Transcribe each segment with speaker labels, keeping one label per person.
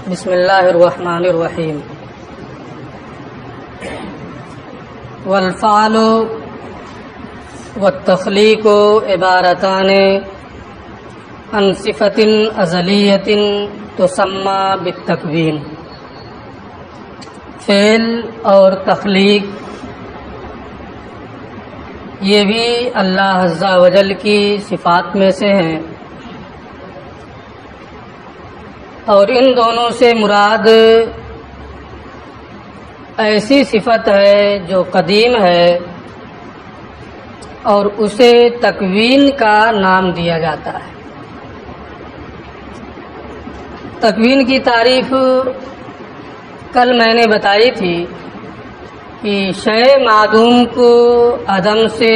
Speaker 1: بسم اللہ الرحمن الرحیم. والفعل والتخلیق عبارتان عن صفت ازلیت تسمى بالتکوین. فعل اور تخلیق یہ بھی اللہ عز و جل کی صفات میں سے ہیں، اور ان دونوں سے مراد ایسی صفت ہے جو قدیم ہے اور اسے تکوین کا نام دیا جاتا ہے. تکوین کی تعریف کل میں نے بتائی تھی کہ شے معدوم کو عدم سے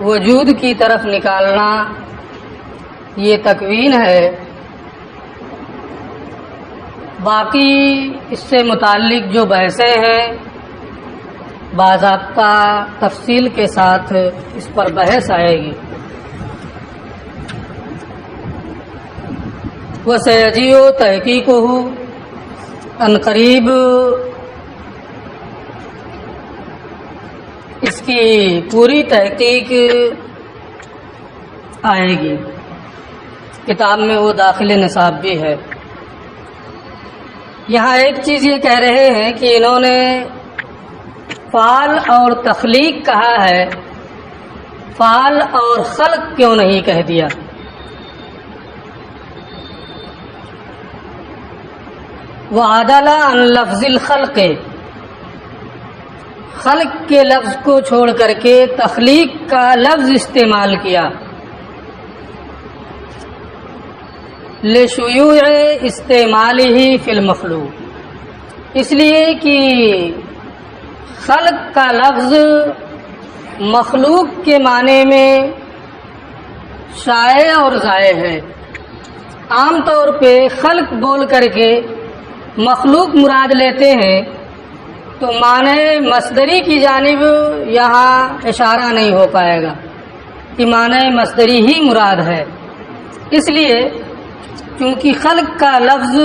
Speaker 1: وجود کی طرف نکالنا یہ تکوین ہے. باقی اس سے متعلق جو بحثیں ہیں باضابطہ تفصیل کے ساتھ اس پر بحث آئے گی. وسیجیء تحقیقہ، عنقریب اس کی پوری تحقیق آئے گی. کتاب میں وہ داخل نصاب بھی ہے. یہاں ایک چیز یہ کہہ رہے ہیں کہ انہوں نے فعل اور تخلیق کہا ہے، فعل اور خلق کیوں نہیں کہہ دیا؟ وعدل عن لفظ الخلق، خلق کے لفظ کو چھوڑ کر کے تخلیق کا لفظ استعمال کیا. لشیوع استعمالہ فی المخلوق، اس لیے کہ خلق کا لفظ مخلوق کے معنی میں شائع اور ضائع ہے. عام طور پہ خلق بول کر کے مخلوق مراد لیتے ہیں تو معنی مصدری کی جانب یہاں اشارہ نہیں ہو پائے گا کہ معنی مصدری ہی مراد ہے. اس لیے کیونکہ خلق کا لفظ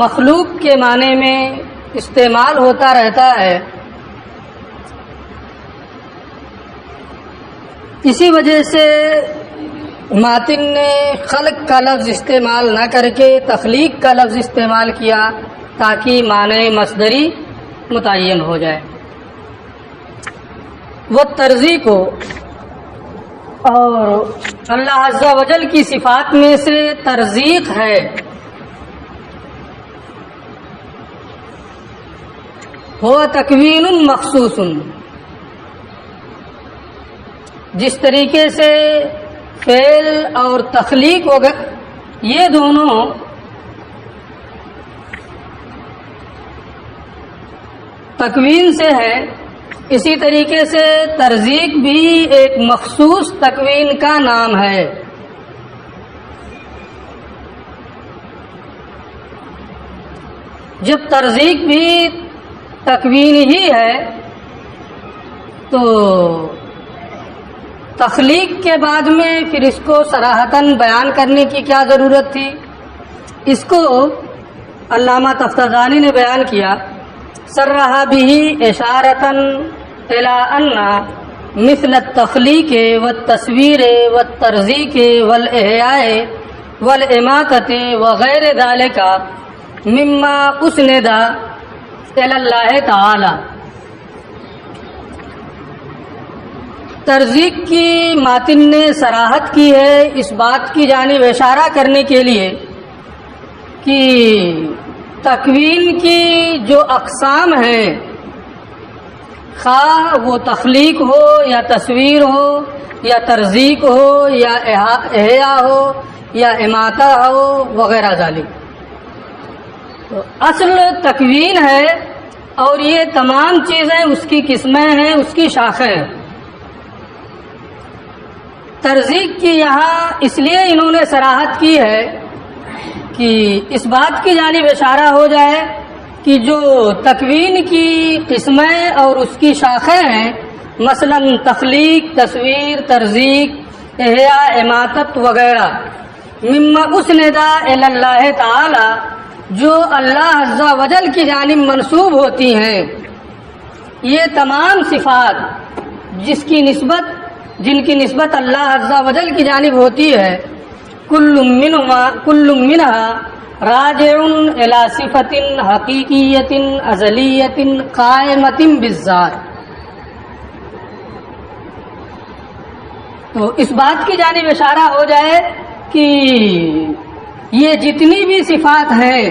Speaker 1: مخلوق کے معنی میں استعمال ہوتا رہتا ہے، اسی وجہ سے ماتن نے خلق کا لفظ استعمال نہ کر کے تخلیق کا لفظ استعمال کیا تاکہ معنی مصدری متعین ہو جائے. وہ ترزیق کو، اور اللہ عز و جل کی صفات میں سے ترزیق ہے. وہ تکوین مخصوص، جس طریقے سے فعل اور تخلیق وغیرہ یہ دونوں تکوین سے ہے، اسی طریقے سے ترزیق بھی ایک مخصوص تکوین کا نام ہے. جب ترزیق بھی تکوین ہی ہے تو تخلیق کے بعد میں پھر اس کو صراحتاً بیان کرنے کی کیا ضرورت تھی؟ اس کو علامہ تفتزانی نے بیان کیا. صرح به اشارة الى ان مثل التخلیق والتصویر والترزیق والاحیاء والاماتة وغیر ذلك مما اسند الى اللہ تعالی. ترزیق کی ماتن نے صراحت کی ہے اس بات کی جانب اشارہ کرنے کے لیے کہ تکوین کی جو اقسام ہیں، خواہ وہ تخلیق ہو یا تصویر ہو یا ترزیق ہو یا احیاء ہو یا اماتہ ہو وغیرہ ذالک، تو اصل تکوین ہے اور یہ تمام چیزیں اس کی قسمیں ہیں، اس کی شاخیں ہیں. ترزیق کی یہاں اس لیے انہوں نے صراحت کی ہے کہ اس بات کی جانب اشارہ ہو جائے کہ جو تکوین کی قسمیں اور اس کی شاخیں ہیں، مثلا تخلیق، تصویر، ترزیق، احیاء، اماتت وغیرہ، مما اسندا الی اللہ تعالی، جو اللہ عز و جل کی جانب منسوب ہوتی ہیں، یہ تمام صفات جن کی نسبت اللہ عز و جل کی جانب ہوتی ہے، کل منہا راجع الی صفت حقیقیت ازلیت قائمۃ بالذات۔ تو اس بات کی جانب اشارہ ہو جائے کہ یہ جتنی بھی صفات ہیں،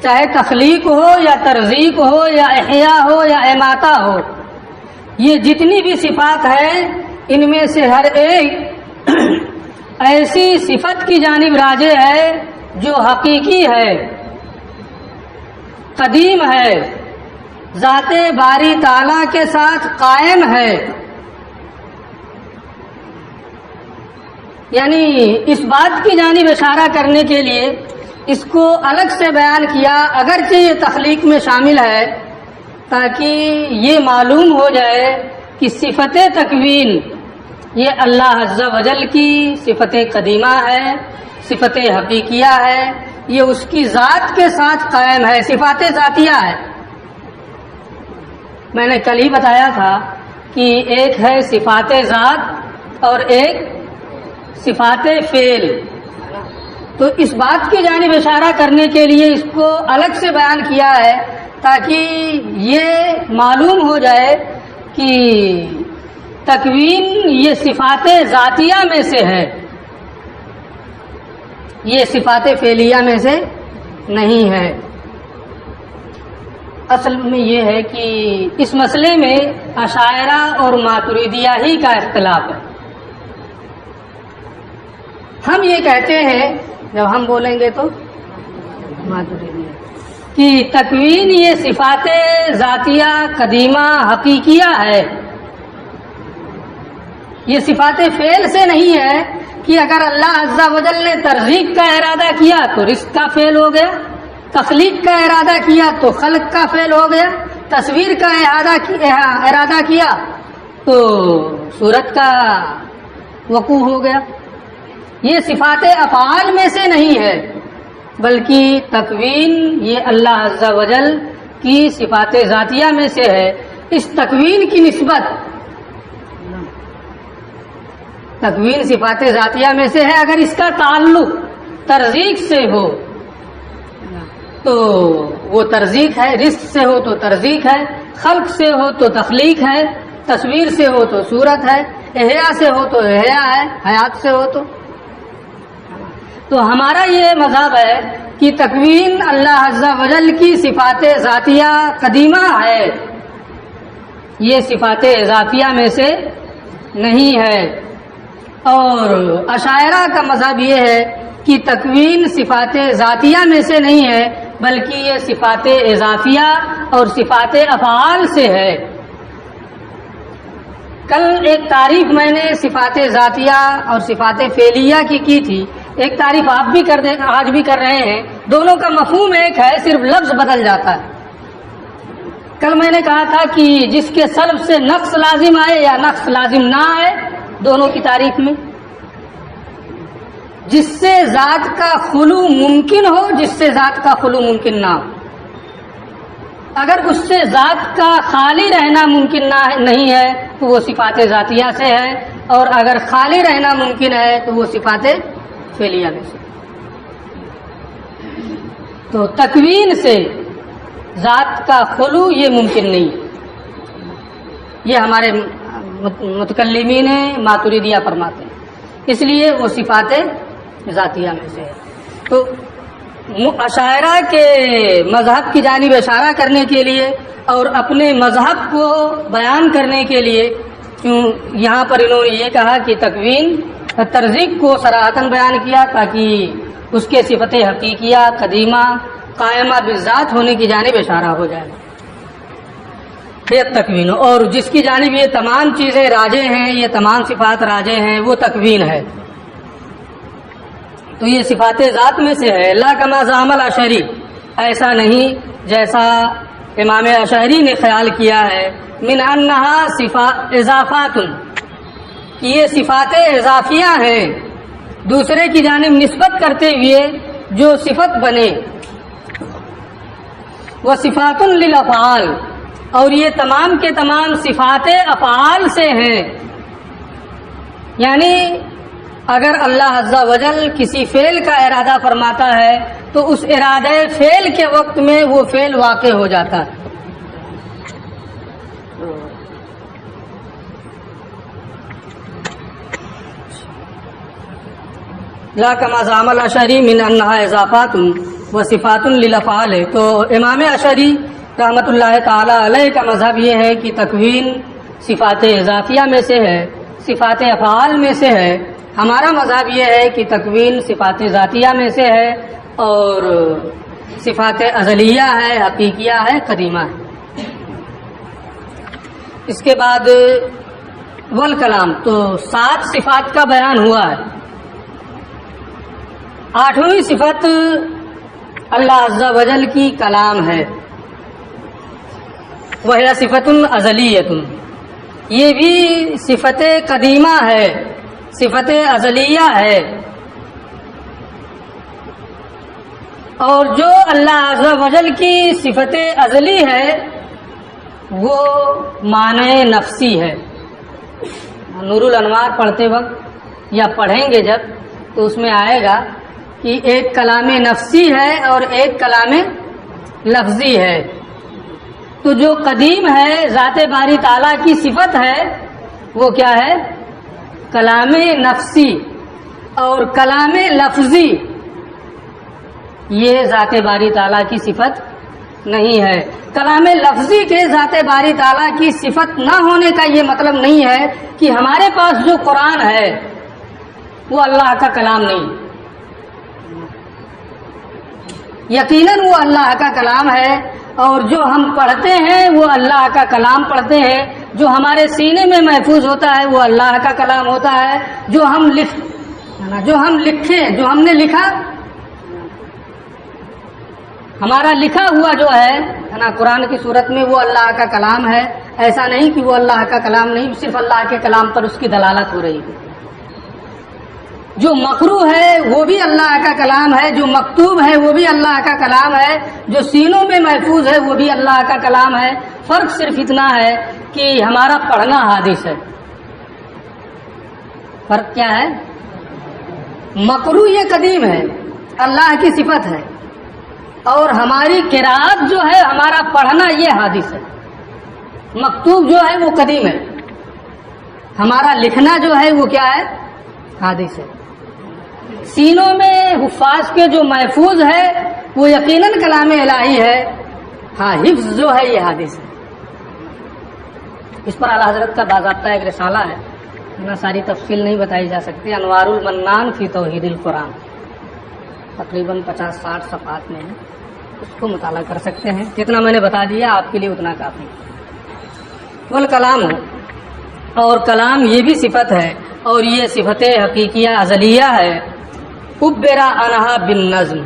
Speaker 1: چاہے تخلیق ہو یا ترزیق ہو یا احیاء ہو یا اماتہ ہو، یہ جتنی بھی صفات ہیں ان میں سے ہر ایک ایسی صفت کی جانب راجع ہے جو حقیقی ہے، قدیم ہے، ذات باری تعالیٰ کے ساتھ قائم ہے۔ یعنی اس بات کی جانب اشارہ کرنے کے لیے اس کو الگ سے بیان کیا، اگرچہ یہ تخلیق میں شامل ہے، تاکہ یہ معلوم ہو جائے کہ صفت تکوین یہ اللہ عز و جل کی صفت قدیمہ ہے، صفت حقیقیہ ہے، یہ اس کی ذات کے ساتھ قائم ہے، صفات ذاتیہ ہے۔ میں نے کل ہی بتایا تھا کہ ایک ہے صفات ذات اور ایک صفات فعل، تو اس بات کی جانب اشارہ کرنے کے لیے اس کو الگ سے بیان کیا ہے تاکہ یہ معلوم ہو جائے کہ تکوین یہ صفات ذاتیہ میں سے ہے، یہ صفات فعلیہ میں سے نہیں ہے۔ اصل میں یہ ہے کہ اس مسئلے میں اشاعرہ اور ماتریدیہ ہی کا اختلاف ہے۔ ہم یہ کہتے ہیں، جب ہم بولیں گے تو ماتریدیہ، کہ تکوین یہ صفات ذاتیہ قدیمہ حقیقیہ ہے، یہ صفات فعل سے نہیں ہے کہ اگر اللہ عز و جل نے ترزیق کا ارادہ کیا تو رزق کا فعل ہو گیا، تخلیق کا ارادہ کیا تو خلق کا فعل ہو گیا، تصویر کا ارادہ کیا تو صورت کا وقوع ہو گیا۔ یہ صفات افعال میں سے نہیں ہے، بلکہ تکوین یہ اللہ عز و جل کی صفات ذاتیہ میں سے ہے۔ اس تکوین کی نسبت تکوین صفات ذاتیہ میں سے ہے، اگر اس کا تعلق ترزیق سے ہو تو وہ ترزیق ہے، رزق سے ہو تو ترزیق ہے، خلق سے ہو تو تخلیق ہے، تصویر سے ہو تو صورت ہے، احیاء سے ہو تو احیاء ہے، حیات سے ہو تو ہمارا یہ مذہب ہے کہ تکوین اللہ عز و جل کی صفات ذاتیہ قدیمہ ہے، یہ صفات اضافیہ میں سے نہیں ہے۔ اور اشاعرہ کا مذہب یہ ہے کہ تکوین صفات ذاتیہ میں سے نہیں ہے، بلکہ یہ صفات اضافیہ اور صفات افعال سے ہے۔ کل ایک تعریف میں نے صفات ذاتیہ اور صفات فعلیہ کی تھی، ایک تعریف آپ بھی آج بھی کر رہے ہیں، دونوں کا مفہوم ایک ہے، صرف لفظ بدل جاتا ہے۔ کل میں نے کہا تھا کہ جس کے سلب سے نقص لازم آئے یا نقص لازم نہ آئے دونوں کی تعریف میں، جس سے ذات کا خلو ممکن ہو، جس سے ذات کا خلو ممکن نہ ہو، اگر اس سے ذات کا خالی رہنا ممکن نہیں ہے تو وہ صفات ذاتیہ سے ہے، اور اگر خالی رہنا ممکن ہے تو وہ صفات فعلیہ میں سے۔ تو تکوین سے ذات کا خلو یہ ممکن نہیں، یہ ہمارے متکلمین ماتریدیہ فرماتے ہیں، اس لیے وہ صفات ذاتیہ میں سے ہے۔ تو اشاعرہ کے مذہب کی جانب اشارہ کرنے کے لیے اور اپنے مذہب کو بیان کرنے کے لیے یہاں پر انہوں نے یہ کہا کہ تکوین ترزیق کو صراحتاً بیان کیا تاکہ اس کے صفت حقیقیہ قدیمہ قائمہ بالذات ہونے کی جانب اشارہ ہو جائے۔ یہ تکوین، اور جس کی جانب یہ تمام چیزیں راجع ہیں، یہ تمام صفات راجع ہیں، وہ تکوین ہے۔ تو یہ صفات ذات میں سے ہے، لا کما زعم الاشعری، ایسا نہیں جیسا امام اشعری نے خیال کیا ہے، من انہا اضافات، کہ یہ صفات اضافیہ ہیں، دوسرے کی جانب نسبت کرتے ہوئے جو صفت بنے، وہ صفات للافعال، اور یہ تمام کے تمام صفات افعال سے ہیں. یعنی اگر اللہ عز و جل کسی فعل کا ارادہ فرماتا ہے تو اس ارادہ فعل کے وقت میں وہ فعل واقع ہو جاتا ہے. لا کما زعم الاشعری من انہا اضافات و صفات للافعال ہے. تو امام اشعری رحمۃ اللہ تعالی علیہ کا مذہب یہ ہے کہ تکوین صفات اضافیہ میں سے ہے، صفات افعال میں سے ہے. ہمارا مذہب یہ ہے کہ تکوین صفات ذاتیہ میں سے ہے اور صفات ازلیہ ہے، حقیقیہ ہے، قدیمہ ہے. اس کے بعد والکلام، تو 7 صفات کا بیان ہوا ہے. 8ویں صفت اللہ عز و جل کی کلام ہے، وہ صفت ازلیۃ، یہ بھی صفت قدیمہ ہے، صفت ازلیہ ہے. اور جو اللہ عز و جل کی صفت ازلی ہے وہ معنی نفسی ہے. نور الانوار پڑھتے وقت یا پڑھیں گے جب تو اس میں آئے گا کہ ایک کلام نفسی ہے اور ایک کلام لفظی ہے. تو جو قدیم ہے ذات باری تعالیٰ کی صفت ہے وہ کیا ہے؟ کلام نفسی. اور کلام لفظی یہ ذات باری تعالیٰ کی صفت نہیں ہے. کلام لفظی کے ذات باری تعالیٰ کی صفت نہ ہونے کا یہ مطلب نہیں ہے کہ ہمارے پاس جو قرآن ہے وہ اللہ کا کلام نہیں. یقیناً وہ اللہ کا کلام ہے، اور جو ہم پڑھتے ہیں وہ اللہ کا کلام پڑھتے ہیں. جو ہمارے سینے میں محفوظ ہوتا ہے وہ اللہ کا کلام ہوتا ہے. جو ہم لکھے، جو ہم نے لکھا، ہمارا لکھا ہوا جو ہے نا قرآن کی صورت میں، وہ اللہ کا کلام ہے. ایسا نہیں کہ وہ اللہ کا کلام نہیں، صرف اللہ کے کلام پر اس کی دلالت ہو رہی ہے. جو مقروء ہے وہ بھی اللہ کا کلام ہے، جو مکتوب ہے وہ بھی اللہ کا کلام ہے، جو سینوں میں محفوظ ہے وہ بھی اللہ کا کلام ہے. فرق صرف اتنا ہے کہ ہمارا پڑھنا حادث ہے. فرق کیا ہے؟ مقروء یہ قدیم ہے، اللہ کی صفت ہے، اور ہماری قرات جو ہے، ہمارا پڑھنا یہ حادث ہے. مکتوب جو ہے وہ قدیم ہے، ہمارا لکھنا جو ہے وہ کیا ہے؟ حادث ہے. سینوں میں حفاظ کے جو محفوظ ہے وہ یقیناً کلام الہی ہے. ہاں، حفظ جو ہے یہ حادث ہے. اس پر اعلیٰ حضرت کا باضابطہ ایک رسالہ ہے، اتنا ساری تفصیل نہیں بتائی جا سکتی. انوار المنان فی توحید القرآن، تقریباً 50-60 صفحات میں ہے، اس کو مطالعہ کر سکتے ہیں. جتنا میں نے بتا دیا آپ کے لیے اتنا کافی. والکلام، اور کلام یہ بھی صفت ہے، اور یہ صفت حقیقیہ ازلیہ ہے. عبر عنہا بالنظم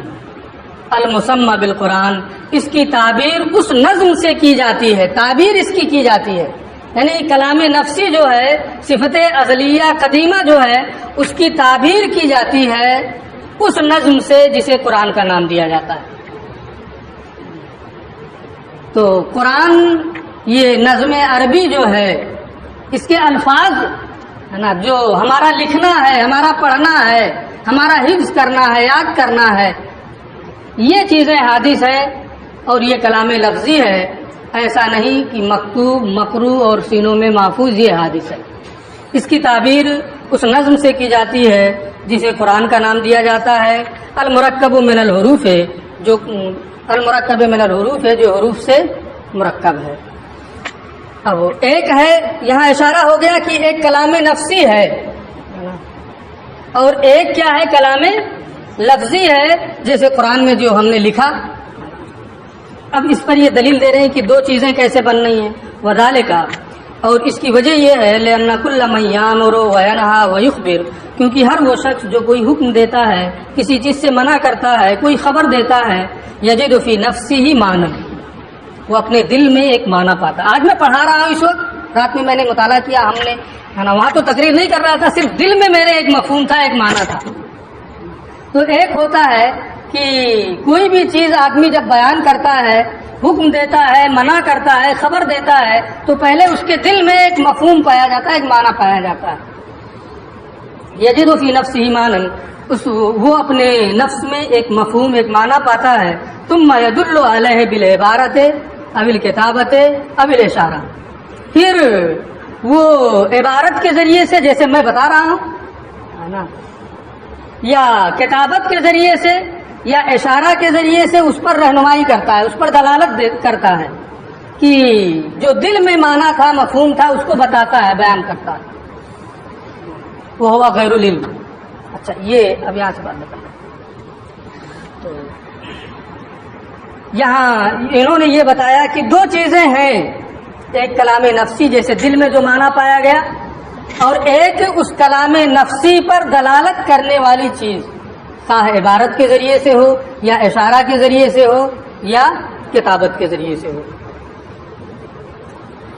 Speaker 1: المسمى بالقرآن، اس کی تعبیر اس نظم سے کی جاتی ہے. تعبیر اس کی جاتی ہے، یعنی کلام نفسی جو ہے، صفت ازلیہ قدیمہ جو ہے، اس کی تعبیر کی جاتی ہے اس نظم سے جسے قرآن کا نام دیا جاتا ہے. تو قرآن یہ نظم عربی جو ہے، اس کے الفاظ ہے نا، جو ہمارا لکھنا ہے، ہمارا پڑھنا ہے، ہمارا حفظ کرنا ہے، یاد کرنا ہے، یہ چیزیں حادث ہے اور یہ کلام لفظی ہے. ایسا نہیں کہ مکتوب، مقروء اور سینوں میں محفوظ یہ حادث ہے. اس کی تعبیر اس نظم سے کی جاتی ہے جسے قرآن کا نام دیا جاتا ہے. المرکب من الحروف ہے، جو المرکب من الحروف ہے، جو حروف سے مرکب ہے. اب ایک ہے، یہاں اشارہ ہو گیا کہ ایک کلام نفسی ہے اور ایک کیا ہے؟ کلام لفظی ہے، جیسے قرآن میں جو ہم نے لکھا. اب اس پر یہ دلیل دے رہے ہیں کہ دو چیزیں کیسے بن رہی ہیں. وذالک، اور اس کی وجہ یہ ہے لأن کل من یامر وینہی ویخبر، کیونکہ ہر وہ شخص جو کوئی حکم دیتا ہے، کسی چیز سے منع کرتا ہے، کوئی خبر دیتا ہے، یجد فی نفسہ معنی، وہ اپنے دل میں ایک معنی پاتا. آج میں پڑھا رہا ہوں، اس وقت رات میں میں نے مطالعہ کیا، ہم نے ہے نا، وہاں تو تقریر نہیں کر رہا تھا، صرف دل میں میرے ایک مفہوم تھا، ایک معنی تھا. تو ایک ہوتا ہے کہ کوئی بھی چیز آدمی جب بیان کرتا ہے، حکم دیتا ہے، منع کرتا ہے، خبر دیتا ہے، تو پہلے اس کے دل میں ایک مفہوم پایا جاتا ہے، ایک معنی پایا جاتا ہے. یجد فی نفسہ معنی، وہ اپنے نفس میں ایک مفہوم، ایک معنی پاتا ہے. ثم یدل علیہ بالعبارۃ او الکتابۃ او الاشارہ، پھر وہ عبارت کے ذریعے سے، جیسے میں بتا رہا ہوں ہے نا، یا کتابت کے ذریعے سے یا اشارہ کے ذریعے سے اس پر رہنمائی کرتا ہے، اس پر دلالت کرتا ہے کہ جو دل میں معنی تھا، مفہوم تھا، اس کو بتاتا ہے، بیان کرتا ہے. وہ ہوا غیر العلم. اچھا، یہ اب یہاں سے بات بتا. تو یہاں انہوں نے یہ بتایا کہ دو چیزیں ہیں، ایک کلام نفسی جیسے دل میں جو معنی پایا گیا، اور ایک اس کلام نفسی پر دلالت کرنے والی چیز، خواہ عبارت کے ذریعے سے ہو یا اشارہ کے ذریعے سے ہو یا کتابت کے ذریعے سے ہو.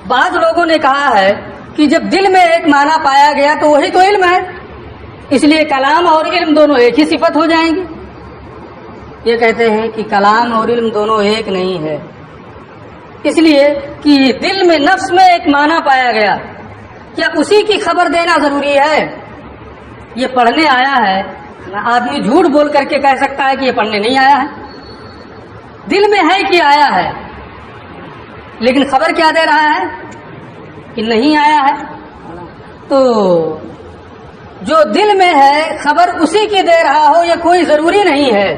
Speaker 1: بعض لوگوں نے کہا ہے کہ جب دل میں ایک معنی پایا گیا تو وہی تو علم ہے، اس لیے کلام اور علم دونوں ایک ہی صفت ہو جائیں گی. یہ کہتے ہیں کہ کلام اور علم دونوں ایک نہیں ہے، اس لیے کہ دل میں، نفس میں ایک معنی پایا گیا، کیا اسی کی خبر دینا ضروری ہے؟ یہ پڑھنے آیا ہے، آدمی جھوٹ بول کر کے کہہ سکتا ہے کہ یہ پڑھنے نہیں آیا ہے. دل میں ہے کہ آیا ہے، لیکن خبر کیا دے رہا ہے کہ نہیں آیا ہے. تو جو دل میں ہے خبر اسی کی دے رہا ہو، یہ کوئی ضروری نہیں ہے.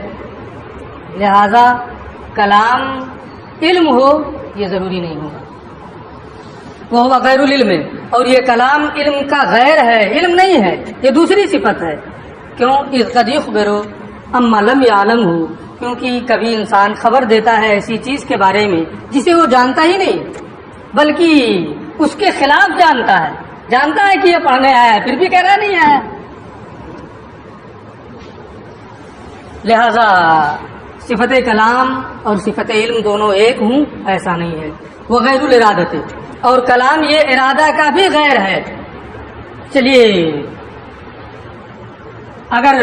Speaker 1: لہذا کلام علم ہو یہ ضروری نہیں ہوگا. وہ ہوا غیر العلم، اور یہ کلام علم کا غیر ہے، علم نہیں ہے، یہ دوسری صفت ہے. کیوں؟ اذ قد یخبر اما لم یعلم، کیونکہ کبھی انسان خبر دیتا ہے ایسی چیز کے بارے میں جسے وہ جانتا ہی نہیں، بلکہ اس کے خلاف جانتا ہے، جانتا ہے کہ یہ پڑھنے آیا ہے، پھر بھی کہہ رہا نہیں آیا. لہذا صفت کلام اور صفت علم دونوں ایک ہوں ایسا نہیں ہے. وہ غیر الارادت، اور کلام یہ ارادہ کا بھی غیر ہے. چلیے، اگر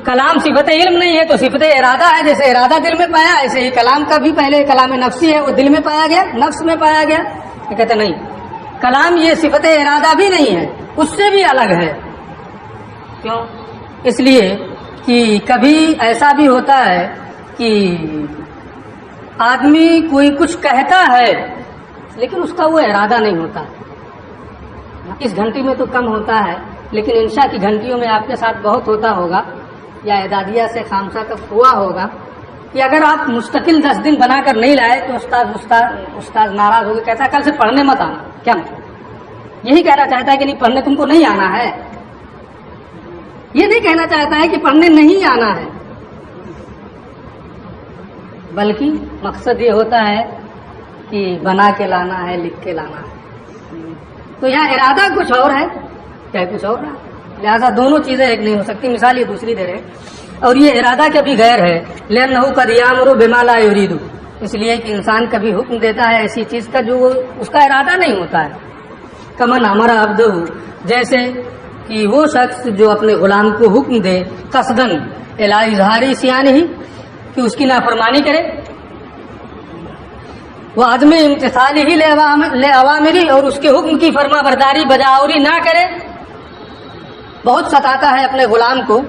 Speaker 1: کلام صفت علم نہیں ہے تو صفت ارادہ ہے، جیسے ارادہ دل میں پایا ایسے ہی کلام کا بھی پہلے کلام نفسی ہے، وہ دل میں پایا گیا، نفس میں پایا گیا. یہ کہتے نہیں، کلام یہ صفت ارادہ بھی نہیں ہے، اس سے بھی الگ ہے. کیوں؟ اس لیے کہ کبھی ایسا بھی ہوتا ہے کہ آدمی کوئی کچھ کہتا ہے لیکن اس کا وہ ارادہ نہیں ہوتا. اس گھنٹی میں تو کم ہوتا ہے، لیکن انشاء کی گھنٹیوں میں آپ کے ساتھ بہت ہوتا ہوگا، یا اعدادیہ سے خامسہ تک ہوا ہوگا کہ اگر آپ مستقل 10 دن بنا کر نہیں لائے تو استاد ناراض ہو گئے، کہتا ہے کل سے پڑھنے مت آنا. کیا مطلب؟ یہی کہنا چاہتا ہے کہ نہیں، پڑھنے تم کو نہیں آنا ہے. یہ نہیں کہنا چاہتا ہے کہ پڑھنے نہیں آنا ہے، بلکہ مقصد یہ ہوتا ہے کہ بنا کے لانا ہے، لکھ کے لانا ہے. تو یہاں ارادہ کچھ اور ہے، کیا کچھ اور ہے. لہذا دونوں چیزیں ایک نہیں ہو سکتی. مثال یہ دوسری دے رہے، اور یہ ارادہ کا بھی غیر ہے. لأنه قد يأمر بما لا يريد، اس لیے کہ انسان کبھی حکم دیتا ہے ایسی چیز کا جو اس کا ارادہ نہیں ہوتا ہے. کمن امر عبدہ، جیسے کہ وہ شخص جو اپنے غلام کو حکم دے قصدن الی اظہار عصیانہ، کہ اس کی نافرمانی کرے، وہ عدم امتثالہ لأوامرہ، اور اس کے حکم کی فرما برداری بجاوری نہ کرے. بہت ستاتا ہے اپنے غلام کو.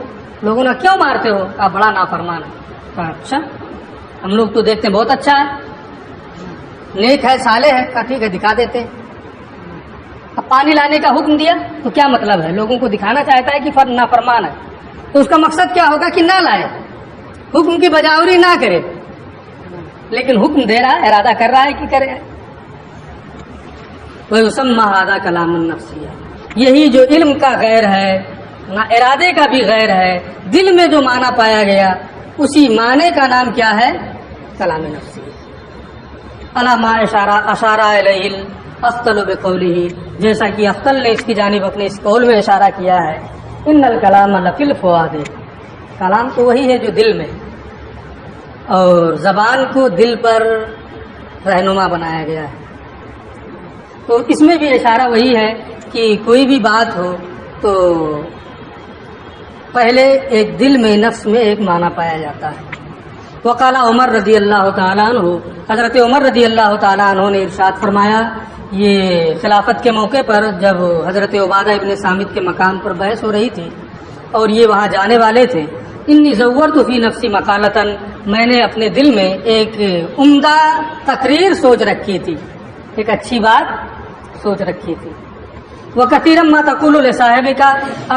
Speaker 1: لوگوں نے کیوں مارتے ہو؟ کہا بڑا نافرمان ہے. کہا اچھا، ہم لوگ تو دیکھتے ہیں بہت اچھا ہے، نیک ہے، صالح ہے. کہا ٹھیک ہے، دکھا دیتے. اب پانی لانے کا حکم دیا تو کیا مطلب ہے؟ لوگوں کو دکھانا چاہتا ہے کہ نافرمان ہے، تو اس کا مقصد کیا ہوگا کہ نہ لائے، حکم کی بجاوری نہ کرے. لیکن حکم دے رہا ہے، ارادہ کر رہا ہے کہ کرے. وَيُسَمَّى هَذَا كَلَامٌ نَفْسِيٌّ، یہی جو علم کا غیر ہے، نہ ارادے کا بھی غیر ہے، دل میں جو معنی پایا گیا اسی معنی کا نام کیا ہے؟ کلام نفسی. علامہ اشارہ علیہ افضل بقولہ، جیسا کہ افضل نے اس کی جانب اپنے اس قول میں اشارہ کیا ہے، ان الکلام لفی الفؤاد، کلام تو وہی ہے جو دل میں، اور زبان کو دل پر رہنما بنایا گیا ہے. تو اس میں بھی اشارہ وہی ہے کہ کوئی بھی بات ہو تو پہلے ایک دل میں نفس میں ایک معنی پایا جاتا ہے. وقال عمر رضی اللہ تعالیٰ عنہ، حضرت عمر رضی اللہ تعالیٰ عنہ نے ارشاد فرمایا، یہ خلافت کے موقع پر جب حضرت عبادہ ابن صامت کے مقام پر بحث ہو رہی تھی اور یہ وہاں جانے والے تھے، انی زورت فی نفسی مقالتاً، میں نے اپنے دل میں ایک عمدہ تقریر سوچ رکھی تھی، ایک اچھی بات سوچ رکھی تھی. وَكَثِيرًا مَا تَقُولُ لِصَاحِبِكَ،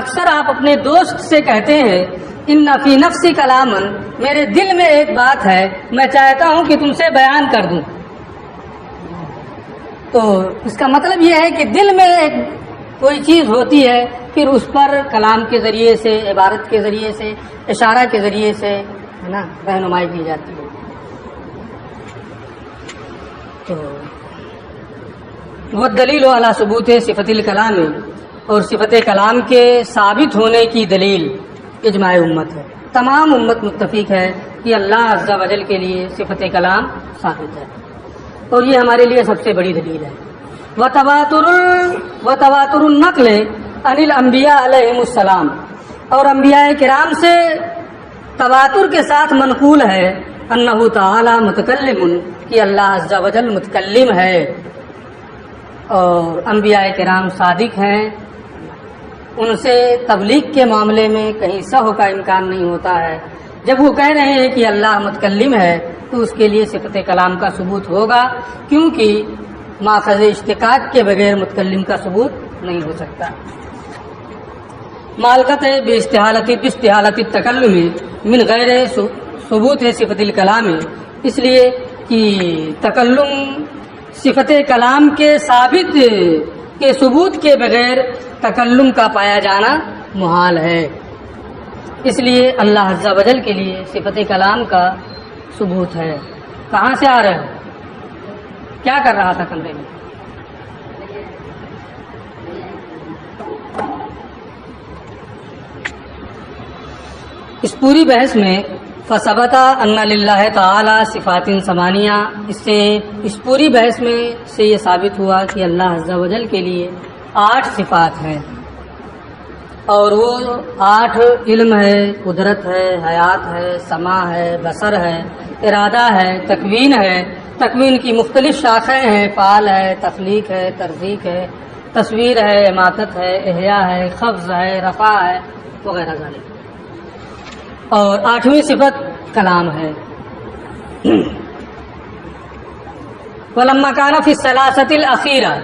Speaker 1: اکثر آپ اپنے دوست سے کہتے ہیں، ان فی نفسی کلامًا، میرے دل میں ایک بات ہے، میں چاہتا ہوں کہ تم سے بیان کر دوں. تو اس کا مطلب یہ ہے کہ دل میں ایک کوئی چیز ہوتی ہے، پھر اس پر کلام کے ذریعے سے، عبارت کے ذریعے سے، اشارہ کے ذریعے سے ہے نا رہنمائی کی جاتی ہے. تو وہ دلیل علی ثبوت صفت الکلام، اور صفت کلام کے ثابت ہونے کی دلیل اجماع امت ہے. تمام امت متفق ہے کہ اللہ عز و جل کے لیے صفت کلام ثابت ہے، اور یہ ہمارے لیے سب سے بڑی دلیل ہے. وتواتر النقل عن الانبیاء علیہم السلام، اور انبیاء کرام سے تواتر کے ساتھ منقول ہے، انہ تعالی متکلم، کہ اللہ عز و جل متکلم ہے، اور انبیاء کرام صادق ہیں، ان سے تبلیغ کے معاملے میں کہیں سہو کا امکان نہیں ہوتا ہے. جب وہ کہہ رہے ہیں کہ اللہ متکلم ہے تو اس کے لیے صفت کلام کا ثبوت ہوگا، کیونکہ ماخذ اشتقاق کے بغیر متکلم کا ثبوت نہیں ہو سکتا. معلقت باستحالت التکلم من غیر ثبوت صفت الکلام، اس لیے کہ تکلم صفت کلام کے ثابت کے ثبوت کے بغیر تکلم کا پایا جانا محال ہے. اس لیے اللہ عز و جل کے لیے صفت کلام کا ثبوت ہے. کہاں سے آ رہے ہو؟ کیا کر رہا تھا کمرے میں؟ اس پوری بحث میں فثبت ان للہ تعالی صفات ثمانیہ، اس پوری بحث میں سے یہ ثابت ہوا کہ اللہ عز و جل کے لیے 8 صفات ہیں، اور وہ 8 علم ہے، قدرت ہے، حیات ہے، سماع ہے، بصر ہے، ارادہ ہے، تکوین ہے. تکوین کی مختلف شاخیں ہیں، فعال ہے، تخلیق ہے، ترزیق ہے، تصویر ہے، اماتت ہے، احیاء ہے، قبض ہے، رفع ہے، وغیرہ ذالک. اور 8ویں صفت کلام ہے. وَلَمَّا كَانَ فِي الثَّلَاثَةِ الْأَخِيرَةِ،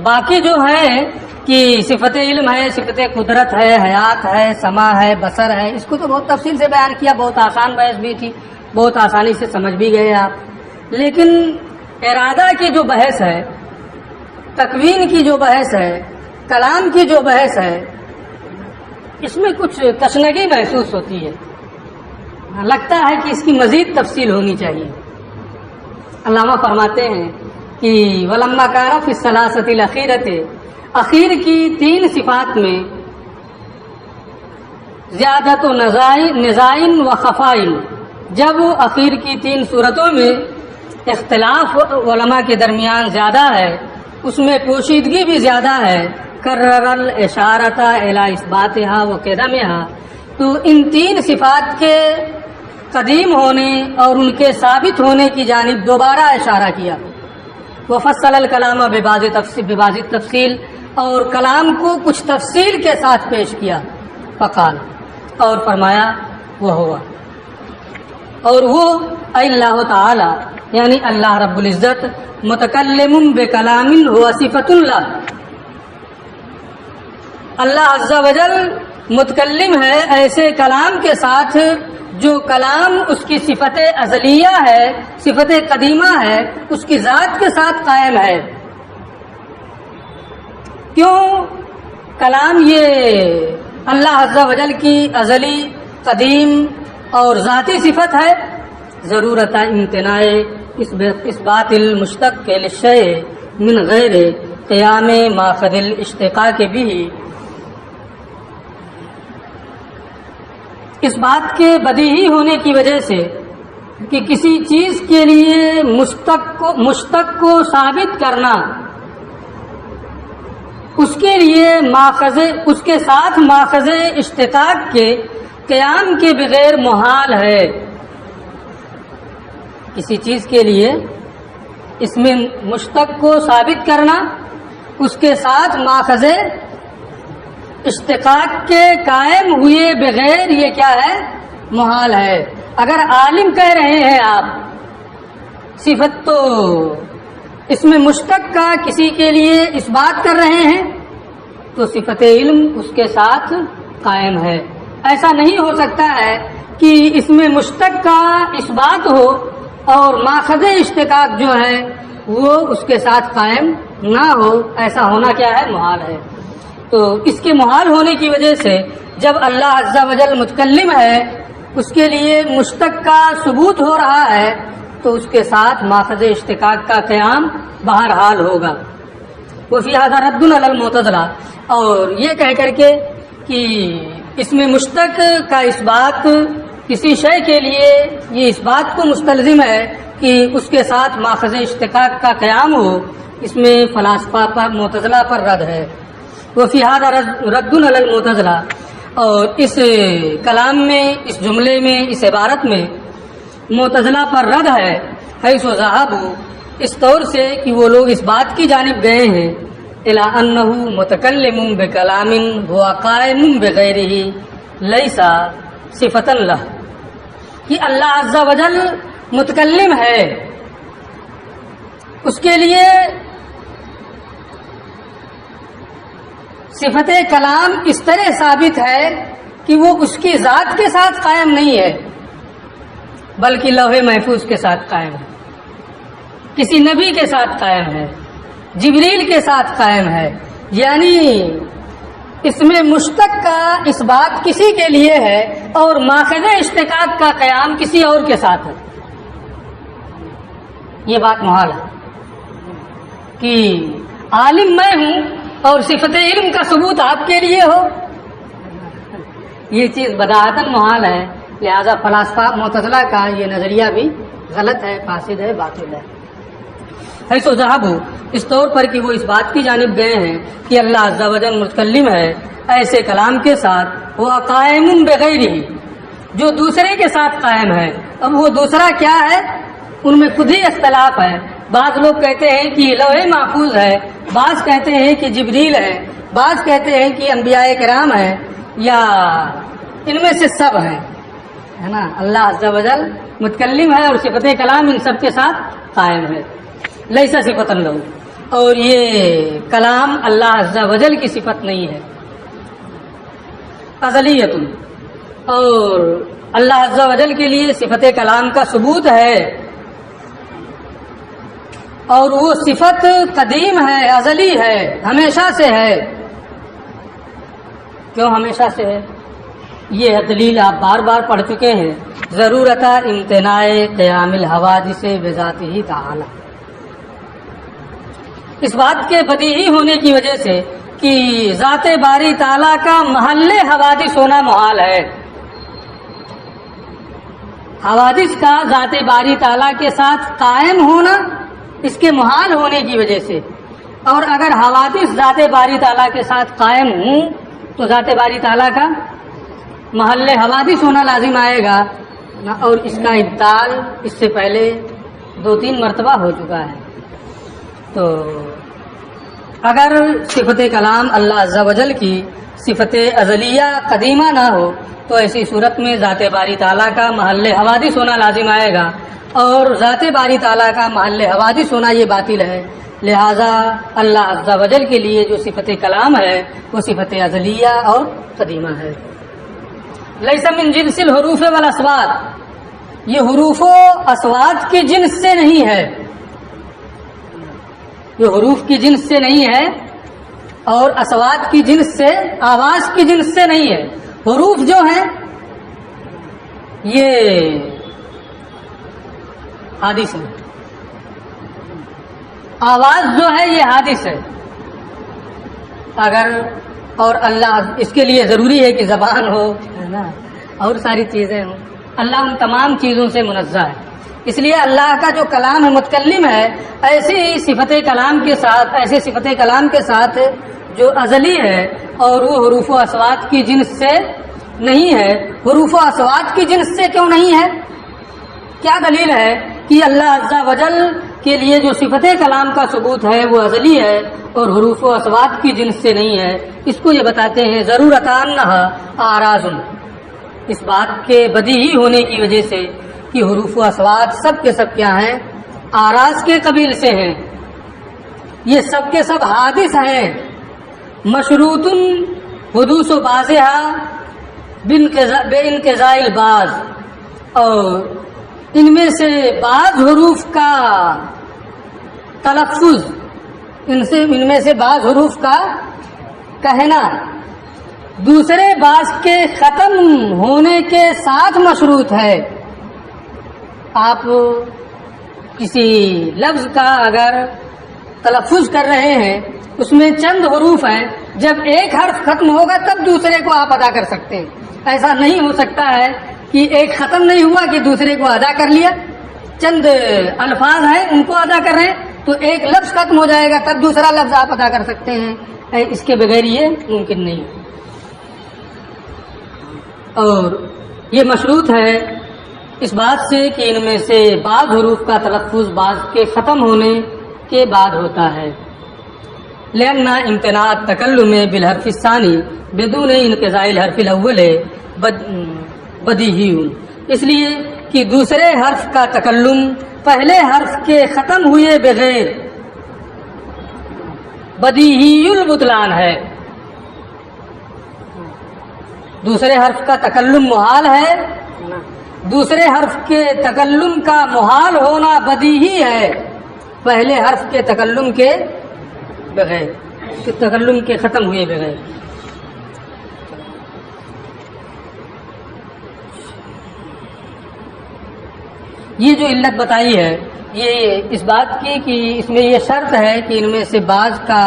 Speaker 1: باقی جو ہے کہ صفت علم ہے، صفت قدرت ہے، حیات ہے، سماع ہے، بصر ہے، اس کو تو بہت تفصیل سے بیان کیا، بہت آسان بحث بھی تھی، بہت آسانی سے سمجھ بھی گئے آپ. لیکن ارادہ کی جو بحث ہے، تکوین کی جو بحث ہے، کلام کی جو بحث ہے، اس میں کچھ تشنگی محسوس ہوتی ہے، لگتا ہے کہ اس کی مزید تفصیل ہونی چاہیے. علامہ فرماتے ہیں کہ وَلَمَّا كَانَ فِي الثَّلَاثَةِ الْأَخِيرَةِ، اخیر کی 3 صفات میں زیادت و نزائن و خفائن، جب اخیر کی 3 صورتوں میں اختلاف علماء کے درمیان زیادہ ہے، اس میں پوشیدگی بھی زیادہ ہے، کرر الاشارۃ الی اثباتها و قدمها، تو ان 3 صفات کے قدیم ہونے اور ان کے ثابت ہونے کی جانب دوبارہ اشارہ کیا. وفصل الکلام ببعض تفصیل، اور کلام کو کچھ تفصیل کے ساتھ پیش کیا. فقال، اور فرمایا، وہ ہوا، اور وہ اللہ تعالی یعنی اللہ رب العزت، متکلم بکلام ہوا صفت اللہ، اللہ عز و جل متکلم ہے ایسے کلام کے ساتھ جو کلام اس کی صفت ازلیہ ہے، صفت قدیمہ ہے، اس کی ذات کے ساتھ قائم ہے. کیوں؟ کلام یہ اللہ عز و جل کی ازلی، قدیم اور ذاتی صفت ہے. ضرورت امتناع اس بات المشتق للشیء من غیر قیام ماخذ الاشتقاق بھی، اس بات کے بدیہی ہونے کی وجہ سے کہ کسی چیز کے لیے مشتق کو ثابت کرنا اس کے لیے اس کے ساتھ ماخذ اشتقاق کے قیام کے بغیر محال ہے. کسی چیز کے لیے اس میں مشتق کو ثابت کرنا اس کے ساتھ ماخذ اشتقاق کے قائم ہوئے بغیر یہ کیا ہے؟ محال ہے. اگر عالم کہہ رہے ہیں آپ صفت تو اس میں مشتق کا کسی کے لیے اس بات کر رہے ہیں تو صفت علم اس کے ساتھ قائم ہے. ایسا نہیں ہو سکتا ہے کہ اس میں مشتق کا اس بات ہو اور ماخذ اشتقاق جو ہے وہ اس کے ساتھ قائم نہ ہو. ایسا ہونا کیا ہے؟ محال ہے. تو اس کے محال ہونے کی وجہ سے جب اللہ عز و جل متکلم ہے اس کے لیے مشتق کا ثبوت ہو رہا ہے تو اس کے ساتھ ماخذ اشتقاق کا قیام بہرحال ہوگا. وفی ھذا رد علی المعتزلہ، اور یہ کہہ کر کے کہ اس میں مشتق کا اس بات کسی شے کے لیے یہ اس بات کو مستلزم ہے کہ اس کے ساتھ ماخذ اشتقاق کا قیام ہو، اس میں فلاسفہ پر معتزلہ پر رد ہے. وفی ھذا رد علی المعتزلہ، اور اس کلام میں اس جملے میں اس عبارت میں معتزلہ پر رد ہے. حیث ذهبوا، اس طور سے کہ وہ لوگ اس بات کی جانب گئے ہیں الی انہ متکلم بکلام هو قائم بغیرہ لیس صفۃ لہ، کہ اللہ عز و جل متکلم ہے، اس کے لیے صفت کلام اس طرح ثابت ہے کہ وہ اس کی ذات کے ساتھ قائم نہیں ہے بلکہ لوح محفوظ کے ساتھ قائم ہے، کسی نبی کے ساتھ قائم ہے، جبریل کے ساتھ قائم ہے. یعنی اس میں مشتق کا اس بات کسی کے لیے ہے اور ماخذ اشتقاق کا قیام کسی اور کے ساتھ ہے. یہ بات محال ہے کہ عالم میں ہوں اور صفت علم کا ثبوت آپ کے لیے ہو. یہ چیز بداہتاً محال ہے. لہذا فلاسفہ معتزلہ کا یہ نظریہ بھی غلط ہے، فاسد ہے، باطل ہے. حیث ذهبوا، اس طور پر کہ وہ اس بات کی جانب گئے ہیں کہ اللہ عز و جل متکلم ہے ایسے کلام کے ساتھ وہ قائم بغیرہ، جو دوسرے کے ساتھ قائم ہے. اب وہ دوسرا کیا ہے؟ ان میں خود ہی اختلاف ہے. بعض لوگ کہتے ہیں کہ لوح محفوظ ہے، بعض کہتے ہیں کہ جبریل ہے، بعض کہتے ہیں کہ انبیاء کرام ہے، یا ان میں سے سب ہیں، ہے نا. اللہ عز و جل متکلم ہے اور صفت کلام ان سب کے ساتھ قائم ہے. لیس صفۃ لہ، اور یہ کلام اللہ عز و جل کی صفت نہیں ہے. ازلیت، اور اللہ عز و جل کے لیے صفت کلام کا ثبوت ہے اور وہ صفت قدیم ہے، ازلی ہے، ہمیشہ سے ہے. کیوں ہمیشہ سے ہے؟ یہ دلیل آپ بار بار پڑھ چکے ہیں. ضرورت امتناع قیام الحوادث بذاتہ تعالی، اس بات کے بدیہی ہونے کی وجہ سے کہ ذات باری تعالیٰ کا محل حوادث ہونا محال ہے. حوادث کا ذات باری تعالیٰ کے ساتھ قائم ہونا اس کے محال ہونے کی وجہ سے، اور اگر حوادث ذات باری تعالیٰ کے ساتھ قائم ہوں تو ذات باری تعالیٰ کا محل حوادث ہونا لازم آئے گا. اور اس کا ابطال اس سے پہلے 2-3 مرتبہ ہو چکا ہے. تو اگر صفت کلام اللہ عز و جل کی صفت ازلیہ قدیمہ نہ ہو تو ایسی صورت میں ذات باری تعالیٰ کا محل حوادث ہونا لازم آئے گا، اور ذات باری تعالیٰ کا محل حوادث ہونا یہ باطل ہے. لہذا اللہ عز و جل کے لیے جو صفت کلام ہے وہ صفت ازلیہ اور قدیمہ ہے. لیس من جنس الحروف والاصوات، یہ حروف و اصوات کے جنس سے نہیں ہے، یہ حروف کی جنس سے نہیں ہے اور اصوات کی جنس سے، آواز کی جنس سے نہیں ہے. حروف جو ہیں یہ حادث ہے، آواز جو ہے یہ حادث ہے. اگر اور اللہ اس کے لیے ضروری ہے کہ زبان ہو، ہے نا، اور ساری چیزیں ہوں. اللہ ان تمام چیزوں سے منزہ ہے. اس لیے اللہ کا جو کلام ہے متکلم ہے، ایسی صفت کلام کے ساتھ، ایسے صفت کلام کے ساتھ جو ازلی ہے اور وہ حروف و اصوات کی جنس سے نہیں ہے. حروف و اصوات کی جنس سے کیوں نہیں ہے؟ کیا دلیل ہے کہ اللہ عز و جل کے لیے جو صفت کلام کا ثبوت ہے وہ ازلی ہے اور حروف و اصوات کی جنس سے نہیں ہے؟ اس کو یہ بتاتے ہیں ضرورتان آراز، اس بات کے بدیہی ہونے کی وجہ سے کہ حروف و اصوات سب کے سب کیا ہیں؟ آراز کے قبیل سے ہیں. یہ سب کے سب حادث ہیں. مشروط حدوث و بازها بے انقضاء الباز، اور ان میں سے بعض حروف کا تلفظ، ان میں سے بعض حروف کا کہنا دوسرے بعض کے ختم ہونے کے ساتھ مشروط ہے. آپ کسی لفظ کا اگر تلفظ کر رہے ہیں، اس میں چند حروف ہیں، جب ایک حرف ختم ہوگا تب دوسرے کو آپ ادا کر سکتے ہیں. ایسا نہیں ہو سکتا ہے کہ ایک ختم نہیں ہوا کہ دوسرے کو ادا کر لیا. چند الفاظ ہیں ان کو ادا کر رہے ہیں تو ایک لفظ ختم ہو جائے گا تب دوسرا لفظ آپ ادا کر سکتے ہیں. اس کے بغیر یہ ممکن نہیں. اور یہ مشروط ہے اس بات سے کہ ان میں سے بعض حروف کا تلفظ بعض کے ختم ہونے کے بعد ہوتا ہے. لأن امتناع التکلم بالحرف الثانی بدون انقضاء الحرف الاول بدیہی، اس لیے کہ دوسرے حرف کا تکلم پہلے حرف کے ختم ہوئے بغیر بدیہی البطلان ہے. دوسرے حرف کا تکلم محال ہے، دوسرے حرف کے تکلم کا محال ہونا بدیہی ہے پہلے حرف کے تکلم کے بغیر، تکلم کے ختم ہوئے بغیر. یہ جو علت بتائی ہے یہ اس بات کی کہ اس میں یہ شرط ہے کہ ان میں سے بعض کا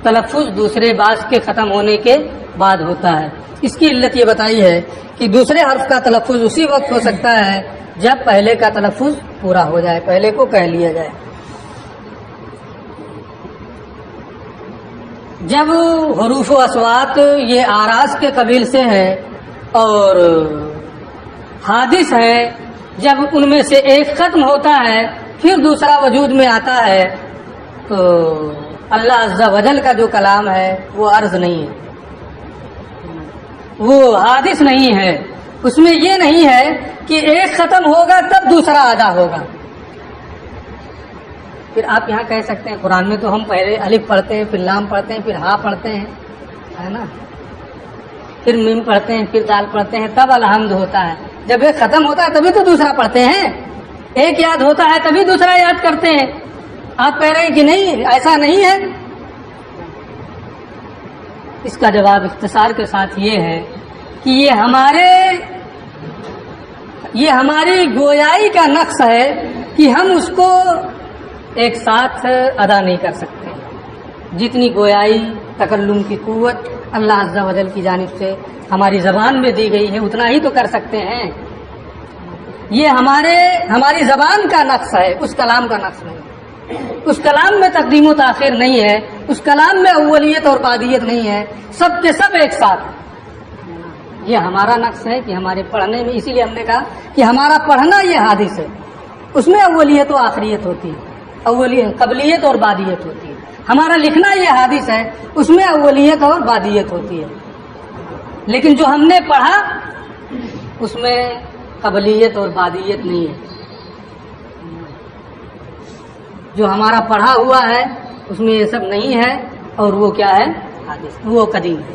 Speaker 1: تلفظ دوسرے بعض کے ختم ہونے کے بعد ہوتا ہے. اس کی علت یہ بتائی ہے کہ دوسرے حرف کا تلفظ اسی وقت ہو سکتا ہے جب پہلے کا تلفظ پورا ہو جائے، پہلے کو کہہ لیا جائے. جب حروف و اصوات یہ آراز کے قبیل سے ہے اور حادث ہے، جب ان میں سے ایک ختم ہوتا ہے پھر دوسرا وجود میں آتا ہے تو اللہ عز و جل کا جو کلام ہے وہ عرض نہیں ہے، وہ حادث نہیں ہے. اس میں یہ نہیں ہے کہ ایک ختم ہوگا تب دوسرا ادا ہوگا. پھر آپ یہاں کہہ سکتے ہیں قرآن میں تو ہم پہلے الف پڑھتے ہیں، پھر لام پڑھتے ہیں، پھر ہا پڑھتے ہیں، ہے نا، پھر میم پڑھتے ہیں، پھر دال پڑھتے ہیں، تب الحمد ہوتا ہے. جب ایک ختم ہوتا ہے تبھی تو دوسرا پڑھتے ہیں. ایک یاد ہوتا ہے تبھی دوسرا یاد کرتے ہیں. آپ کہہ رہے ہیں کہ نہیں، ایسا نہیں ہے. اس کا جواب اختصار کے ساتھ یہ ہے کہ یہ ہماری گویائی کا نقص ہے کہ ہم اس کو ایک ساتھ ادا نہیں کر سکتے. جتنی گویائی تکلم کی قوت اللہ عز و جل کی جانب سے ہماری زبان میں دی گئی ہے اتنا ہی تو کر سکتے ہیں. یہ ہماری زبان کا نقص ہے، اس کلام کا نقص نہیں. اس کلام میں تقدیم و تاخیر نہیں ہے، اس کلام میں اولیت اور بعدیت نہیں ہے، سب کے سب ایک ساتھ. یہ ہمارا نقص ہے کہ ہمارے پڑھنے میں، اسی لیے ہم نے کہا کہ ہمارا پڑھنا یہ حادث ہے، اس میں اولیت و آخریت ہوتی ہے، قبلیت اور بعدیت ہوتی ہے. ہمارا لکھنا یہ حادث ہے، اس میں اولیت اور بعدیت ہوتی ہے. لیکن جو ہم نے پڑھا اس میں قبلیت اور بعدیت نہیں ہے. جو ہمارا پڑھا ہوا ہے اس میں یہ سب نہیں ہے، اور وہ کیا ہے؟ حادث، وہ قدیم ہے.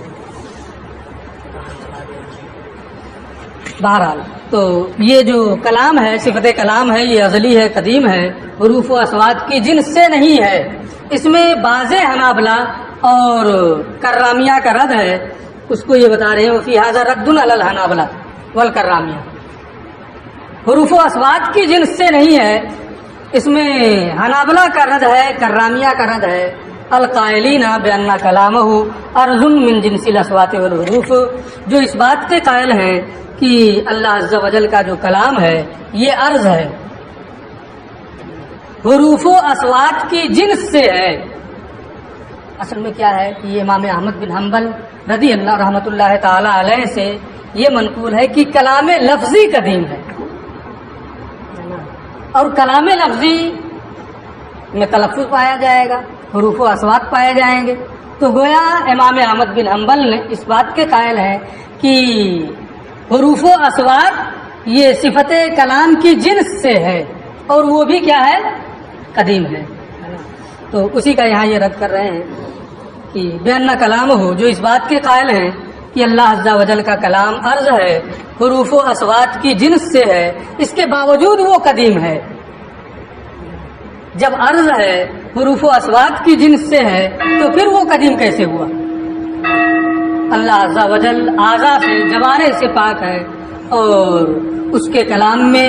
Speaker 1: بہرحال تو یہ جو کلام ہے، صفت کلام ہے، یہ ازلی ہے، قدیم ہے، حروف و اصوات کی جنس سے نہیں ہے. اس میں بعض حنابلہ اور کرامیہ کا رد ہے، اس کو یہ بتا رہے ہیں وفی ھذا رد علی الحنابلہ والکرامیہ. حروف و اصوات کی جنس سے نہیں ہے، اس میں حنابلہ کا رد ہے، کرامیہ کا رد ہے. القائلین بأن کلامہ ارض من جنس الاصوات والحروف، جو اس بات کے قائل ہیں کہ اللہ عز و جل کا جو کلام ہے یہ عرض ہے، حروف و اصوات کی جنس سے ہے. اصل میں کیا ہے کہ یہ امام احمد بن حنبل رضی اللہ رحمۃ اللہ تعالی علیہ سے یہ منقول ہے کہ کلام لفظی قدیم ہے، اور کلام لفظی میں تلفظ پایا جائے گا، حروف و اصوات پائے جائیں گے. تو گویا امام احمد بن حنبل نے اس بات کے قائل ہے کہ حروف و اصوات یہ صفت کلام کی جنس سے ہے، اور وہ بھی کیا ہے؟ قدیم ہے. تو اسی کا یہاں یہ رد کر رہے ہیں کہ بأن کلام ہو، جو اس بات کے قائل ہیں کہ اللہ عز و جل کا کلام عرض ہے، حروف و اصوات کی جنس سے ہے، اس کے باوجود وہ قدیم ہے. جب عرض ہے حروف و اصوات کی جنس سے ہے تو پھر وہ قدیم کیسے ہوا؟ اللہ عز و جل اعضاء سے، جوارح سے پاک ہے، اور اس کے کلام میں،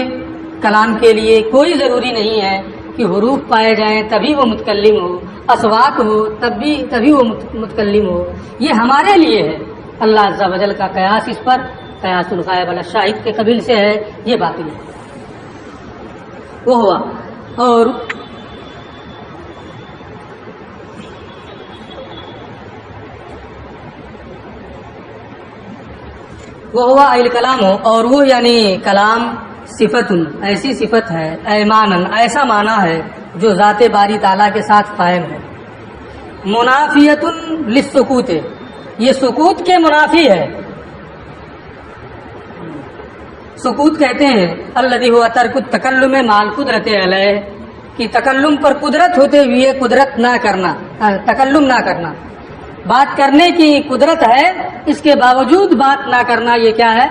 Speaker 1: کلام کے لیے کوئی ضروری نہیں ہے کہ حروف پائے جائیں تبھی وہ متکلم ہو، اصوات ہو تبھی وہ متکلم ہو. یہ ہمارے لیے ہے. اللہ عز و جل کا قیاس اس پر قیاس الغائب علی الشاہد کے قبیل سے ہے، یہ باطل ہے. وہ ہوا اور وہ ہوا الکلام ہو، اور وہ یعنی کلام صفت، ایسی صفت ہے، ایمانن ایسا معنی ہے جو ذات باری تعالیٰ کے ساتھ قائم ہے. منافیت للسکوت، یہ سکوت کے منافی ہے. سکوت کہتے ہیں الذی هو ترک التکلم مع القدرت علیہ، کہ تکلم پر قدرت ہوتے ہوئے قدرت نہ کرنا، تکلم نہ کرنا. بات کرنے کی قدرت ہے، اس کے باوجود بات نہ کرنا، یہ کیا ہے؟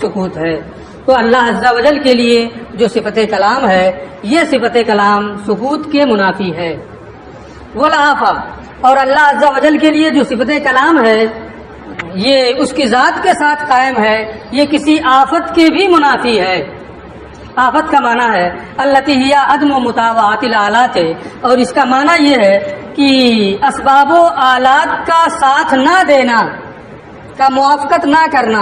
Speaker 1: سکوت ہے. تو اللہ عز و جل کے لیے جو صفت کلام ہے، یہ صفت کلام سکوت کے منافی ہے. والآفہ، اور اللہ عز و جل کے لیے جو صفت کلام ہے یہ اس کی ذات کے ساتھ قائم ہے، یہ کسی آفت کے بھی منافی ہے. آفت کا معنی ہے التی ہی عدم و مطاوعات الآلات، اور اس کا معنی یہ ہے کہ اسباب و آلات کا ساتھ نہ دینا، کا موافقت نہ کرنا.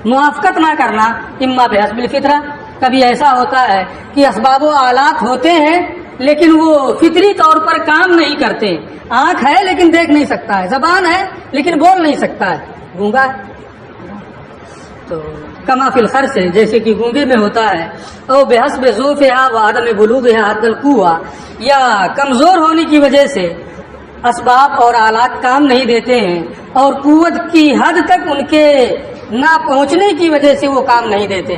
Speaker 1: موافقت نہ کرنا اما بحسب الفطرہ، کبھی ایسا ہوتا ہے کہ اسباب و آلات ہوتے ہیں لیکن وہ فطری طور پر کام نہیں کرتے. آنکھ ہے لیکن دیکھ نہیں سکتا ہے، زبان ہے لیکن بول نہیں سکتا ہے، گونگا ہے. تو کما فی الخرس ہے، جیسے کہ گونگے میں ہوتا ہے. او بحسب ضعفها وعدم بلوغها حد القوہ، یا کمزور ہونے کی وجہ سے اسباب اور آلات کام نہیں دیتے ہیں، اور قوت کی حد تک ان کے نہ پہنچنے کی وجہ سے وہ کام نہیں دیتے.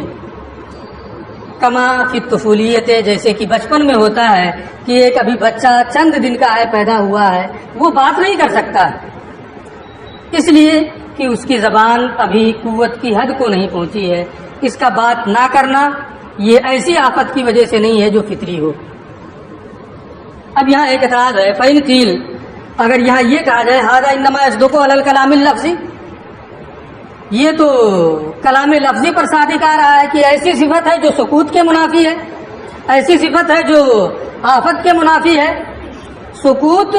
Speaker 1: کما فی الطفولیت، جیسے کہ بچپن میں ہوتا ہے کہ ایک ابھی بچہ چند دن کا ہے، پیدا ہوا ہے، وہ بات نہیں کر سکتا ہے، اس لیے کہ اس کی زبان ابھی قوت کی حد کو نہیں پہنچی ہے. اس کا بات نہ کرنا یہ ایسی آفت کی وجہ سے نہیں ہے جو فطری ہو. اب یہاں ایک اعتراض ہے، فإن قیل، اگر یہاں یہ کہا جائے ھذا انما یصدق علی الکلام اللفظی، یہ تو کلام لفظی پر صادق آ رہا ہے کہ ایسی صفت ہے جو سکوت کے منافی ہے، ایسی صفت ہے جو آفت کے منافی ہے. سکوت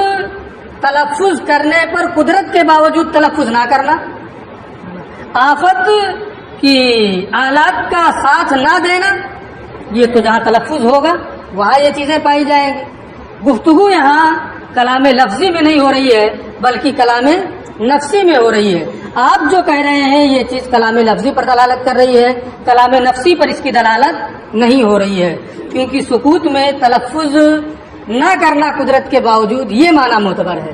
Speaker 1: تلفظ کرنے پر قدرت کے باوجود تلفظ نہ کرنا، آفت کی آلات کا ساتھ نہ دینا، یہ تو جہاں تلفظ ہوگا وہاں یہ چیزیں پائی جائیں گی. گفتگو یہاں کلام لفظی میں نہیں ہو رہی ہے بلکہ کلام نفسی میں ہو رہی ہے. آپ جو کہہ رہے ہیں یہ چیز کلام لفظی پر دلالت کر رہی ہے، کلام نفسی پر اس کی دلالت نہیں ہو رہی ہے، کیونکہ سکوت میں تلفظ نہ کرنا قدرت کے باوجود یہ معنی معتبر ہے.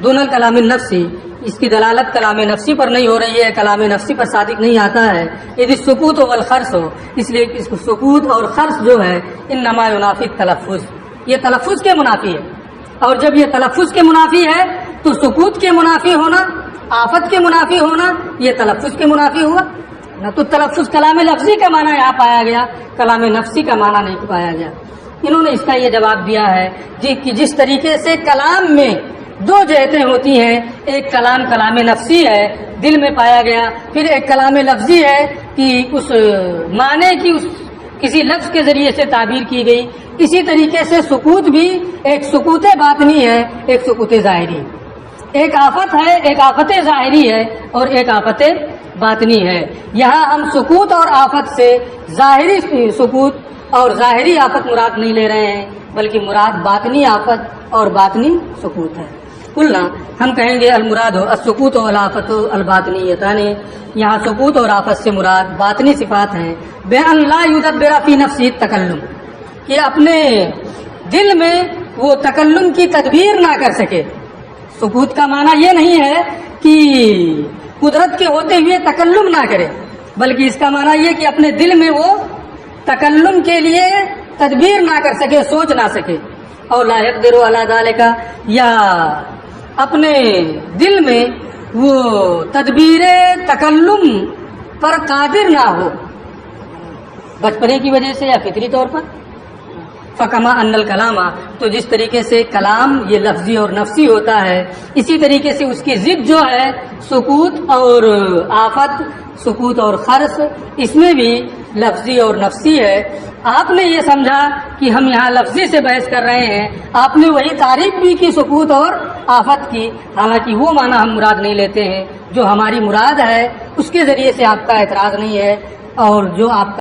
Speaker 1: دون الکلام النفسی، اس کی دلالت کلام نفسی پر نہیں ہو رہی ہے، کلام نفسی پر صادق نہیں آتا ہے. یدی سکوت والخرس ہو، اس لیے اس کو سکوت اور خرس جو ہے انما ینافی التلفظ، یہ تلفظ کے منافی ہے. اور جب یہ تلفظ کے منافی ہے تو سکوت کے منافی ہونا، آفت کے منافی ہونا، یہ تلفظ کے منافی ہوا نہ. تو تلفظ کلام لفظی کا معنی یہاں پایا گیا، کلام نفسی کا معنی نہیں پایا گیا. انہوں نے اس کا یہ جواب دیا ہے کہ جس طریقے سے کلام میں دو جہتیں ہوتی ہیں، ایک کلام کلام نفسی ہے، دل میں پایا گیا، پھر ایک کلام لفظی ہے کہ اس معنی کی اس کسی لفظ کے ذریعے سے تعبیر کی گئی. اسی طریقے سے سکوت بھی ایک سکوت باطنی ہے، ایک سکوت ظاہری. ایک آفت ہے، ایک آفت ظاہری ہے اور ایک آفت باطنی ہے. یہاں ہم سکوت اور آفت سے ظاہری سکوت اور ظاہری آفت مراد نہیں لے رہے ہیں، بلکہ مراد باطنی آفت اور باطنی سکوت ہے. قلنا ہم کہیں گے المراد السکوت والآفت الباطنیتان، یہاں سکوت اور آفت سے مراد باطنی صفات ہیں. بأن لا يدبر في نفسه التکلم، کہ اپنے دل میں وہ تکلم کی تدبیر نہ کر سکے. سکوت کا معنی یہ نہیں ہے کہ قدرت کے ہوتے ہوئے تکلم نہ کرے، بلکہ اس کا معنی یہ کہ اپنے دل میں وہ تکلم کے لیے تدبیر نہ کر سکے، سوچ نہ سکے. اور لا يقدر على ذلك، یا اپنے دل میں وہ تدبیر تکلم پر قادر نہ ہو، بچپنے کی وجہ سے یا فطری طور پر. فکما ان الکلام، تو جس طریقے سے کلام یہ لفظی اور نفسی ہوتا ہے، اسی طریقے سے اس کی ضد جو ہے سکوت اور آفت، سکوت اور خرس، اس میں بھی لفظی اور نفسی ہے. آپ نے یہ سمجھا کہ ہم یہاں لفظی سے بحث کر رہے ہیں، آپ نے وہی تعریف بھی کی سکوت اور آفت کی، حالانکہ وہ معنی ہم مراد نہیں لیتے ہیں. جو ہماری مراد ہے اس کے ذریعے سے آپ کا اعتراض نہیں ہے، اور جو آپ